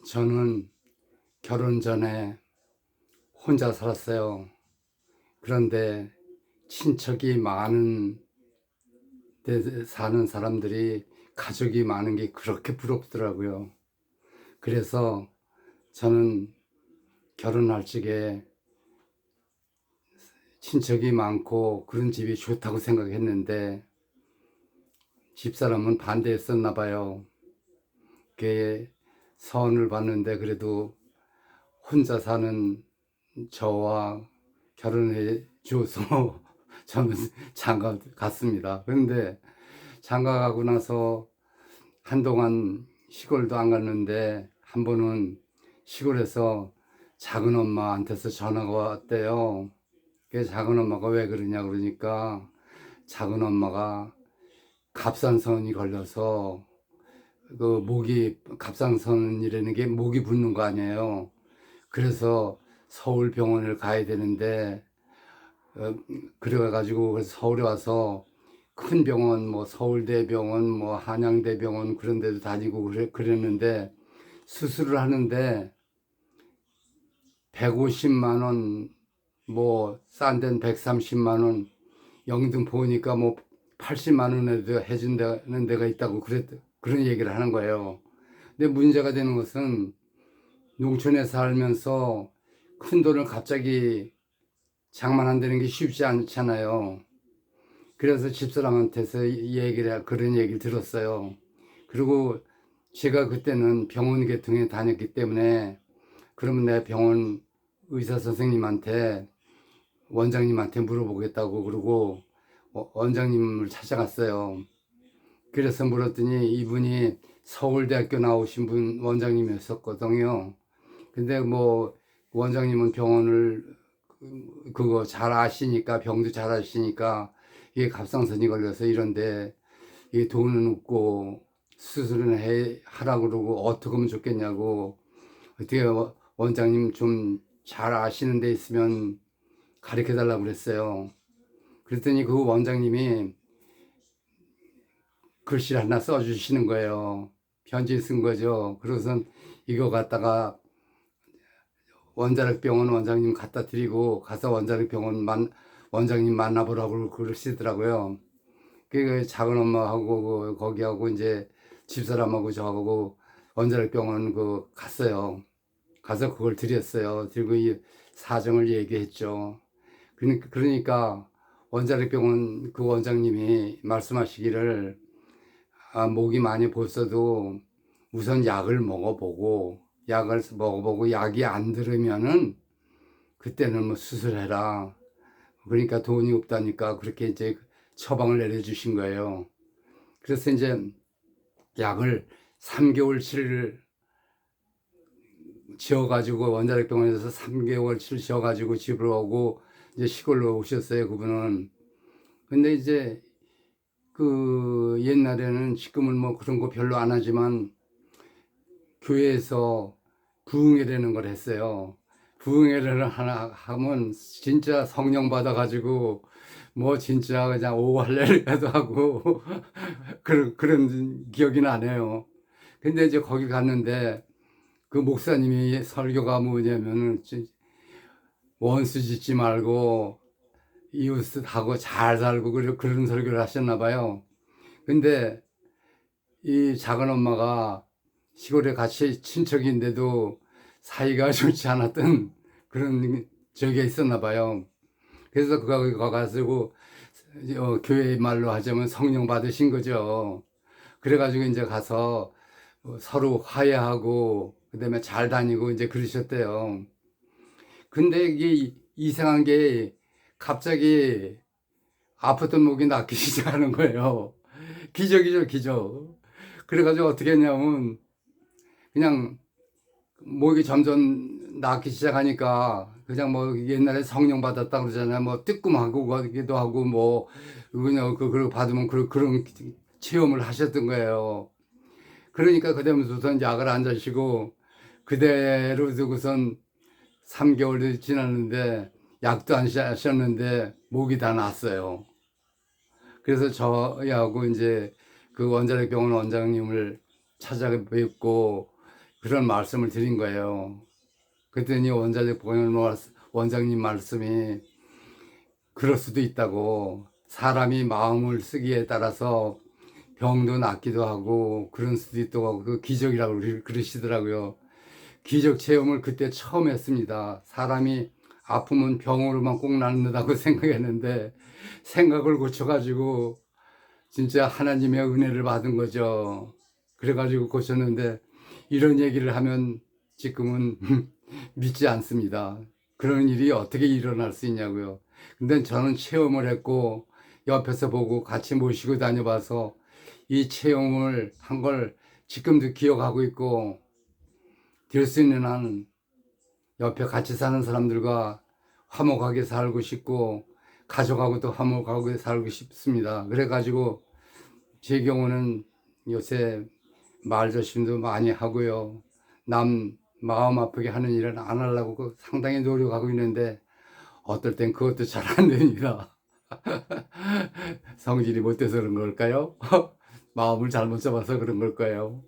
저는 결혼 전에 혼자 살았어요. 그런데 친척이 많은 데 사는 사람들이 가족이 많은 게 그렇게 부럽더라고요. 그래서 저는 결혼할 적에 친척이 많고 그런 집이 좋다고 생각했는데 집사람은 반대했었나 봐요. 그게 서운을 받는데 그래도 혼자 사는 저와 결혼해 줘서 저는 장가 갔습니다. 그런데 장가 가고 나서 한동안 시골도 안 갔는데 한 번은 시골에서 작은 엄마한테서 전화가 왔대요. 그 작은 엄마가 왜 그러냐 그러니까 작은 엄마가 갑상선이 걸려서 그 목이 갑상선이라는 게 목이 붓는 거 아니에요. 그래서 서울 병원을 가야 되는데 그래가지고 그래서 서울에 와서 큰 병원 뭐 서울대병원 뭐 한양대병원 그런 데도 다니고 그랬는데 수술을 하는데 150만 원 뭐 싼 데는 130만 원 영등 보니까 뭐 80만 원에도 해준다는 데가 있다고 그런 얘기를 하는 거예요. 근데 문제가 되는 것은 농촌에 살면서 큰 돈을 갑자기 장만한다는 게 쉽지 않잖아요. 그래서 집사람한테서 그런 얘기를 들었어요. 그리고 제가 그때는 병원 계통에 다녔기 때문에 그러면 내 병원 의사 선생님한테 원장님한테 물어보겠다고 그러고 원장님을 찾아갔어요. 그래서 물었더니 이분이 서울대학교 나오신 분 원장님이었었거든요. 근데 뭐 원장님은 병원을 그거 잘 아시니까 병도 잘 아시니까 이게 갑상선이 걸려서 이런데 이 돈은 없고 수술은 하라고 그러고 어떻게 하면 좋겠냐고 어떻게 원장님 좀 잘 아시는 데 있으면 가르쳐 달라고 그랬어요. 그랬더니 그 원장님이 글씨를 하나 써주시는 거예요. 편지 쓴 거죠. 그래서 이거 갖다가 원자력병원 원장님 갖다 드리고 가서 원장님 만나보라고 그러시더라고요. 그 작은 엄마하고 거기하고 이제 집사람하고 저하고 원자력병원 갔어요. 가서 그걸 드렸어요. 그리고 이 사정을 얘기했죠. 그러니까 원자력병원 그 원장님이 말씀하시기를 목이 많이 벌써도 우선 약을 먹어보고 약이 안 들으면은 그때는 뭐 수술해라. 그러니까 돈이 없다니까 그렇게 이제 처방을 내려주신 거예요. 그래서 이제 약을 3개월치를 지어가지고 원자력병원에서 3개월치를 지어가지고 집으로 오고 이제 시골로 오셨어요, 그분은. 근데 이제 그 옛날에는 지금은 뭐 그런 거 별로 안 하지만 교회에서 부흥회라는 걸 했어요. 부흥회를 하나 하면 진짜 성령 받아가지고 뭐 진짜 그냥 오 할렐루야도 하고 그런 기억이 나네요. 근데 이제 거기 갔는데 그 목사님이 설교가 뭐냐면은 원수 짓지 말고 이웃하고 잘 살고 그런 설교를 하셨나 봐요. 근데 이 작은 엄마가 시골에 같이 친척인데도 사이가 좋지 않았던 그런 적이 있었나 봐요. 그래서 그거 가가지고 교회 말로 하자면 성령 받으신 거죠. 그래가지고 이제 가서 서로 화해하고 그다음에 잘 다니고 이제 그러셨대요. 근데 이게 이상한 게 갑자기 아팠던 목이 낫기 시작하는 거예요. 기적이죠, 기적. 그래가지고 어떻게 했냐면 그냥 목이 점점 낫기 시작하니까 그냥 뭐 옛날에 성령 받았다 그러잖아요. 뭐 뜨끔하고 거기도 하고 뭐 그냥 그걸 받으면 그런 체험을 하셨던 거예요. 그러니까 그다음부터는 약을 안 자시고 그대로 두고선 3개월이 지났는데 약도 안 하셨는데 목이 다 났어요. 그래서 저하고 이제 그 원자력병원 원장님을 찾아뵙고 그런 말씀을 드린 거예요. 그랬더니 원장님 말씀이 그럴 수도 있다고, 사람이 마음을 쓰기에 따라서 병도 낫기도 하고 그런 수도 있다고 하고, 그 기적이라고 그러시더라고요. 기적 체험을 그때 처음 했습니다. 사람이 아프면 병으로만 꼭 낫는다고 생각했는데 생각을 고쳐가지고 진짜 하나님의 은혜를 받은 거죠. 그래가지고 고쳤는데, 이런 얘기를 하면 지금은 믿지 않습니다. 그런 일이 어떻게 일어날 수 있냐고요. 근데 저는 체험을 했고 옆에서 보고 같이 모시고 다녀봐서 이 체험을 한 걸 지금도 기억하고 있고, 될 수 있는 한 옆에 같이 사는 사람들과 화목하게 살고 싶고 가족하고도 화목하게 살고 싶습니다. 그래가지고 제 경우는 요새 말조심도 많이 하고요. 남 마음 아프게 하는 일은 안 하려고 상당히 노력하고 있는데 어떨 땐 그것도 잘 안 됩니다. 성질이 못 돼서 그런 걸까요? 마음을 잘못 잡아서 그런 걸까요?